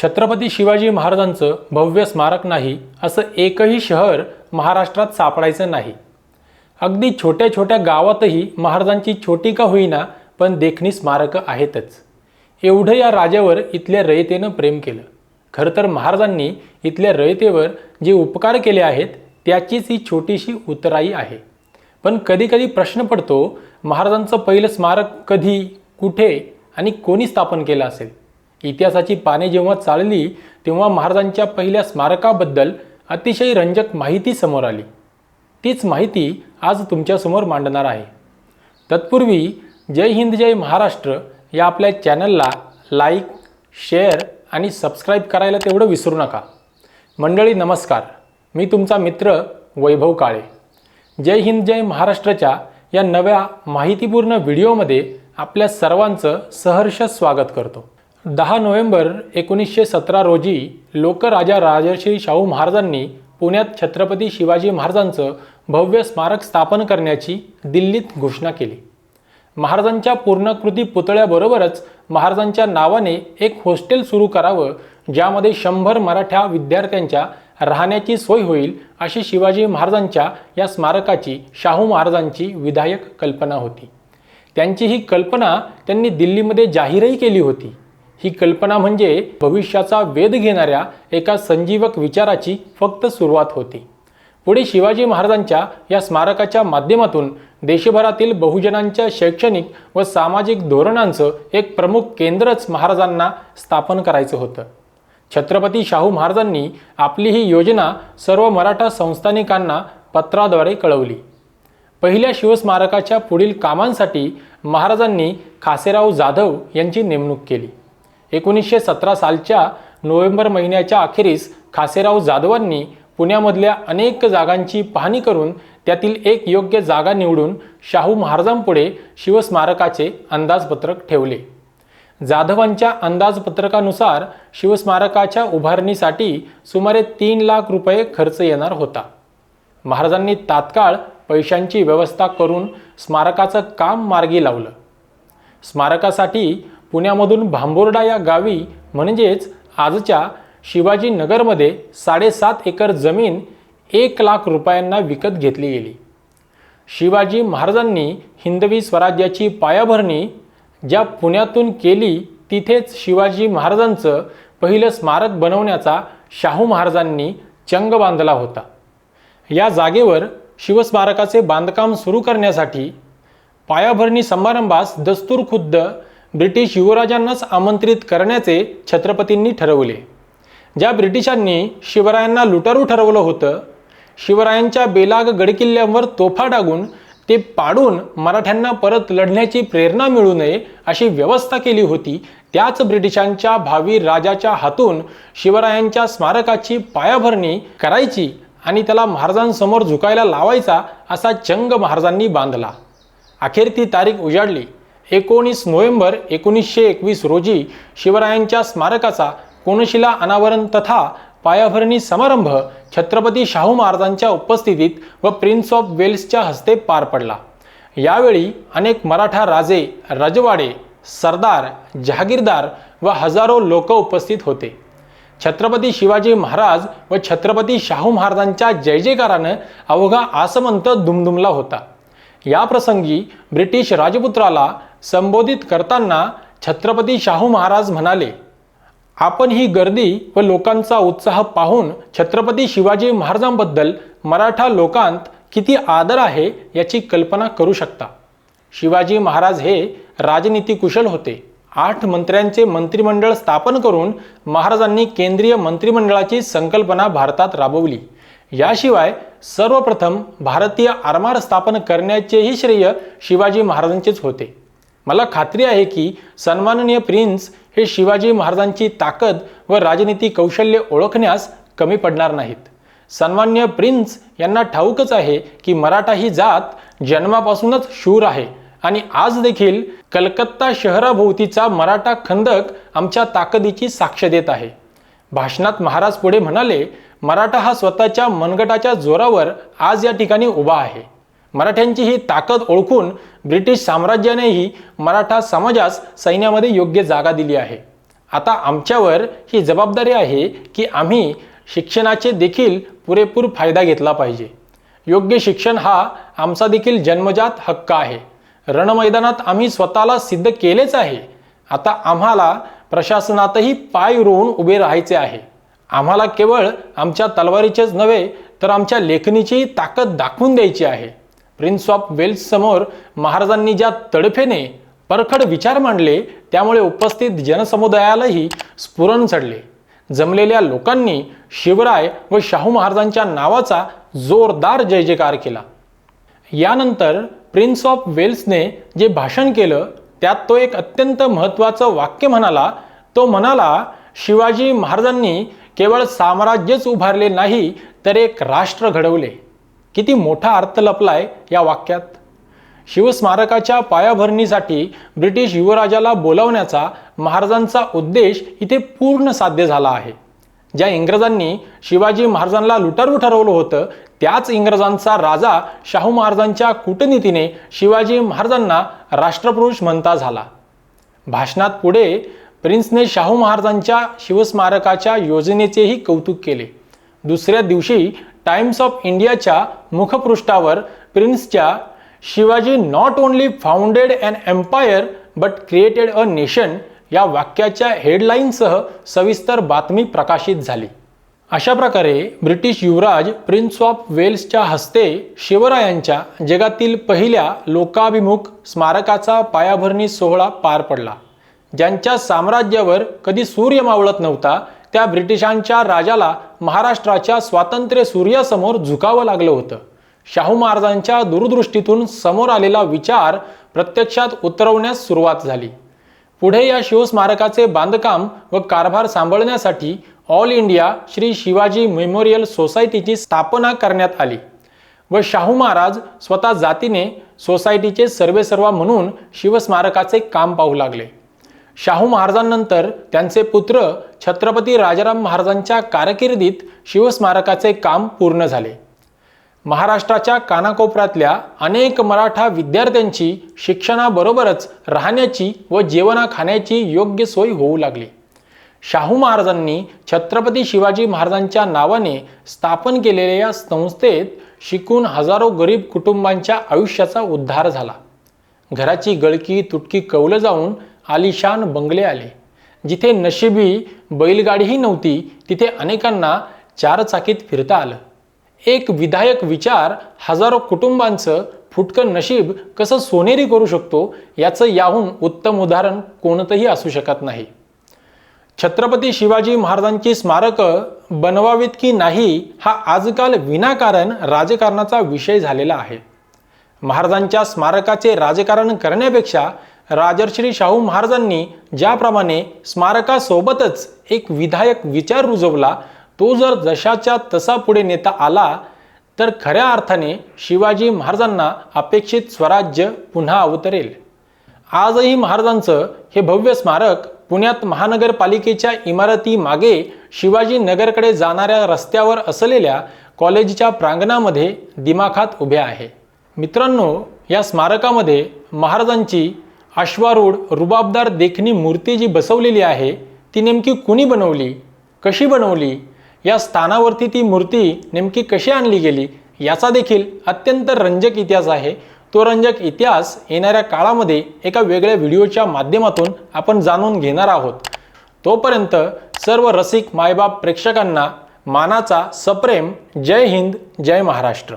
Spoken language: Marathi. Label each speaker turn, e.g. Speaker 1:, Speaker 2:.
Speaker 1: छत्रपती शिवाजी महाराजांचं भव्य स्मारक नाही असं एकही शहर महाराष्ट्रात सापडायचं नाही। अगदी छोट्या छोट्या गावातही महाराजांची छोटी का होईना पण देखणी स्मारकं आहेतच। एवढं या राजावर इथल्या रयतेनं प्रेम केलं। खरं तर महाराजांनी इथल्या रयतेवर जे उपकार केले आहेत त्याचीच ही छोटीशी उतराई आहे। पण कधी कधी प्रश्न पडतो, महाराजांचं पहिलं स्मारक कधी, कुठे आणि कोणी स्थापन केलं असेल? इतिहासाची पाने जेव्हा चालली तेव्हा महाराजांच्या पहिल्या स्मारकाबद्दल अतिशय रंजक माहिती समोर आली। तीच माहिती आज तुमच्यासमोर मांडणार आहे। तत्पूर्वी जय हिंद जय महाराष्ट्र या आपल्या चॅनलला लाईक, शेअर आणि सबस्क्राईब करायला तेवढं विसरू नका। मंडळी नमस्कार, मी तुमचा मित्र वैभव काळे। जय हिंद जय महाराष्ट्रच्या या नव्या माहितीपूर्ण व्हिडिओमध्ये आपल्या सर्वांचं सहर्ष स्वागत करतो। 10 नोव्हेंबर 1917 रोजी लोकराजा राजर्षी शाहू महाराजांनी पुण्यात छत्रपती शिवाजी महाराजांचं भव्य स्मारक स्थापन करण्याची दिल्लीत घोषणा केली। महाराजांच्या पूर्णाकृती पुतळ्याबरोबरच महाराजांच्या नावाने एक हॉस्टेल सुरू करावं, ज्यामध्ये 100 मराठा विद्यार्थ्यांच्या राहण्याची सोय होईल, अशी शिवाजी महाराजांच्या या स्मारकाची शाहू महाराजांची विधायक कल्पना होती। त्यांची ही कल्पना त्यांनी दिल्लीमध्ये जाहीरही केली होती। ही कल्पना म्हणजे भविष्याचा वेध घेणाऱ्या एका संजीवक विचाराची फक्त सुरुवात होती। पुढे शिवाजी महाराजांच्या या स्मारकाच्या माध्यमातून देशभरातील बहुजनांच्या शैक्षणिक व सामाजिक धोरणांचं एक प्रमुख केंद्रच महाराजांना स्थापन करायचं होतं। छत्रपती शाहू महाराजांनी आपली ही योजना सर्व मराठा संस्थानिकांना पत्राद्वारे कळवली। पहिल्या शिवस्मारकाच्या पुढील कामांसाठी महाराजांनी खासेराव जाधव यांची नेमणूक केली। 1917 सालच्या नोव्हेंबर महिन्याच्या अखेरीस खासेराव जाधवांनी पुण्यामधल्या अनेक जागांची पाहणी करून त्यातील एक योग्य जागा निवडून शाहू महाराजांपुढे शिवस्मारकाचे अंदाजपत्रक ठेवले। जाधवांच्या अंदाजपत्रकानुसार शिवस्मारकाच्या उभारणीसाठी सुमारे 3 लाख रुपये खर्च येणार होता। महाराजांनी तात्काळ पैशांची व्यवस्था करून स्मारकाचं काम मार्गी लावलं। स्मारकासाठी पुण्यामधून भांबोर्डा या गावी म्हणजेच आजच्या शिवाजीनगरमध्ये 7.5 एकर जमीन 1 लाख रुपयांना विकत घेतली गेली। शिवाजी महाराजांनी हिंदवी स्वराज्याची पायाभरणी ज्या पुण्यातून केली तिथेच शिवाजी महाराजांचं पहिलं स्मारक बनवण्याचा शाहू महाराजांनी चंग बांधला होता। या जागेवर शिवस्मारकाचे बांधकाम सुरू करण्यासाठी पायाभरणी समारंभास दस्तूरखुद्द ब्रिटिश युवराजांनाच आमंत्रित करण्याचे छत्रपतींनी ठरवले। ज्या ब्रिटिशांनी शिवरायांना लुटारू ठरवलं होतं, शिवरायांच्या बेलाग गडकिल्ल्यांवर तोफा डागून ते पाडून मराठ्यांना परत लढण्याची प्रेरणा मिळू नये अशी व्यवस्था केली होती, त्याच ब्रिटिशांच्या भावी राजाच्या हातून शिवरायांच्या स्मारकाची पायाभरणी करायची आणि त्याला महाराजांसमोर झुकायला लावायचा असा चंग महाराजांनी बांधला। अखेर ती तारीख उजाडली। 19 नोव्हेंबर 1921 रोजी शिवरायांच्या स्मारकाचा कोनशिला अनावरण तथा पायाभरणी समारंभ छत्रपती शाहू महाराजांच्या उपस्थितीत व प्रिन्स ऑफ वेल्सच्या हस्ते पार पडला। यावेळी अनेक मराठा राजे, रजवाडे, सरदार, जहागीरदार व हजारो लोक उपस्थित होते। छत्रपती शिवाजी महाराज व छत्रपती शाहू महाराजांच्या जय जयकारानं अवघा आसमंत दुमदुमला होता। या प्रसंगी ब्रिटिश राजपुत्राला संबोधित करताना छत्रपती शाहू महाराज म्हणाले, आपण ही गर्दी व लोकांचा उत्साह पाहून छत्रपती शिवाजी महाराजांबद्दल मराठा लोकांत किती आदर आहे याची कल्पना करू शकता। शिवाजी महाराज हे राजनीती कुशल होते। 8 मंत्र्यांचे मंत्रिमंडळ स्थापन करून महाराजांनी केंद्रीय मंत्रिमंडळाची संकल्पना भारतात राबवली। याशिवाय सर्वप्रथम भारतीय आरमार स्थापन करण्याचेही श्रेय शिवाजी महाराजांचेच होते। मला खात्री आहे की सन्माननीय प्रिन्स हे शिवाजी महाराजांची ताकद व राजनीती कौशल्य ओळखण्यास कमी पडणार नाहीत। सन्माननीय प्रिन्स यांना ठाऊकच आहे की मराठा ही जात जन्मापासूनच शूर आहे आणि आज देखील कलकत्ता शहराभोवतीचा मराठा खंदक आमच्या ताकदीची साक्ष देत आहे। भाषणात महाराज पुढे म्हणाले, मराठा हा स्वतःच्या मनगटाच्या जोरावर आज या ठिकाणी उभा आहे। मराठ्यांची ही ताकद ओळखून ब्रिटिश साम्राज्यानेही मराठा समाजास सैन्यामध्ये योग्य जागा दिली आहे। आता आमच्यावर ही जबाबदारी आहे की आम्ही शिक्षणाचे देखील पुरेपूर फायदा घेतला पाहिजे. योग्य शिक्षण हा आमचा देखील जन्मजात हक्क आहे. रणमैदानात आम्ही स्वतःला सिद्ध केलेच आहे. आता आम्हाला प्रशासनातही पाय रोवून उभे राहायचे आहे. आम्हाला केवळ आमच्या तलवारीचेच नव्हे तर आमच्या लेखणीची ताकद दाखवून द्यायची आहे. प्रिन्स ऑफ वेल्स समोर महाराजांनी ज्या तडफेने परखड विचार मांडले त्यामुळे उपस्थित जनसमुदायालाही स्फुरण चढले. जमलेल्या लोकांनी शिवराय व शाहू महाराजांच्या नावाचा जोरदार जय जयकार केला. यानंतर प्रिन्स ऑफ वेल्सने जे भाषण केलं त्यात तो एक अत्यंत महत्त्वाचं वाक्य म्हणाला. तो म्हणाला, शिवाजी महाराजांनी केवळ साम्राज्यच उभारले नाही तर एक राष्ट्र घडवले. किती मोठा अर्थ लपलाय या वाक्यात. शिवस्मारकाच्या पायाभरणीसाठी ब्रिटिश युवराजाला बोलावण्याचा महाराजांचा उद्देश इथे पूर्ण साध्य झाला आहे. ज्या इंग्रजांनी शिवाजी महाराजांना लुटारू ठरवलं होतं त्याच इंग्रजांचा राजा शाहू महाराजांच्या कूटनीतीने शिवाजी महाराजांना राष्ट्रपुरुष म्हणता झाला. भाषणात पुढे प्रिन्सने शाहू महाराजांच्या शिवस्मारकाच्या योजनेचेही कौतुक केले. दुसऱ्या दिवशी टाइम्स ऑफ इंडियाच्या मुखपृष्ठावर प्रिन्सच्या Shivaji not only founded an empire but created a nation या वाक्याच्या हेडलाईनसह सविस्तर बातमी प्रकाशित झाली. अशा प्रकारे ब्रिटिश युवराज प्रिन्स ऑफ वेल्सच्या हस्ते शिवरायांच्या जगातील पहिल्या लोकाभिमुख स्मारकाचा पायाभरणी सोहळा पार पडला. ज्यांच्या साम्राज्यावर कधी सूर्य मावळत नव्हता त्या ब्रिटिशांच्या राजाला महाराष्ट्राच्या स्वातंत्र्य सूर्यासमोर झुकावं लागलं होतं. शाहू महाराजांच्या दूरदृष्टीतून समोर आलेला विचार प्रत्यक्षात उतरवण्यास सुरुवात झाली. पुढे या शिवस्मारकाचे बांधकाम व कारभार सांभाळण्यासाठी all India Shri Shivaji memorial सोसायटीची स्थापना करण्यात आली व शाहू महाराज स्वतः जातीने सोसायटीचे सर्वेसर्वा म्हणून शिवस्मारकाचे काम पाहू लागले. शाहू महाराजांनंतर त्यांचे पुत्र छत्रपती राजाराम महाराजांच्या कारकिर्दीत शिवस्मारकाचे काम पूर्ण झाले. महाराष्ट्राच्या कानाकोपऱ्यातल्या अनेक मराठा विद्यार्थ्यांची शिक्षणाबरोबरच राहण्याची व जेवणा खाण्याची योग्य सोय होऊ लागली. शाहू महाराजांनी छत्रपती शिवाजी महाराजांच्या नावाने स्थापन केलेल्या या संस्थेत शिकून हजारो गरीब कुटुंबांच्या आयुष्याचा उद्धार झाला. घराची गळकी तुटकी कौलं जाऊन आलिशान बंगले आले. जिथे नशिबी बैलगाडीही नव्हती तिथे अनेकांना चारचाकीत फिरता आलं. एक विधायक विचार हजारो कुटुंबांचं फुटकं नशीब कसं सोनेरी करू शकतो याचं याहून उत्तम उदाहरण कोणतंही असू शकत नाही. छत्रपती शिवाजी महाराजांची स्मारकं बनवावीत की नाही हा आजकाल विनाकारण राजकारणाचा विषय झालेला आहे. महाराजांच्या स्मारकाचे राजकारण करण्यापेक्षा राजर्षी शाहू महाराजांनी ज्याप्रमाणे स्मारकासोबतच एक विधायक विचार रुजवला तो जर जशाच्या तसा पुढे नेता आला तर खऱ्या अर्थाने शिवाजी महाराजांना अपेक्षित स्वराज्य पुन्हा अवतरेल. आजही महाराजांचं हे भव्य स्मारक पुण्यात महानगरपालिकेच्या इमारती मागे शिवाजी नगरकडे जाणाऱ्या रस्त्यावर असलेल्या कॉलेजच्या प्रांगणामध्ये दिमाखात उभे आहे. मित्रांनो, या स्मारकामध्ये महाराजांची अश्वारूढ रुबाबदार देखणी मूर्ती जी बसवलेली आहे ती नेमकी कुणी बनवली, कशी बनवली, या स्थानावरती ती मूर्ती नेमकी कशी आणली गेली याचा देखील अत्यंत रंजक इतिहास आहे. तो रंजक इतिहास येणाऱ्या काळामध्ये एका वेगळ्या व्हिडिओच्या माध्यमातून आपण जाणून घेणार आहोत. तोपर्यंत सर्व रसिक मायबाप प्रेक्षकांना मानाचा सप्रेम जय हिंद, जय महाराष्ट्र.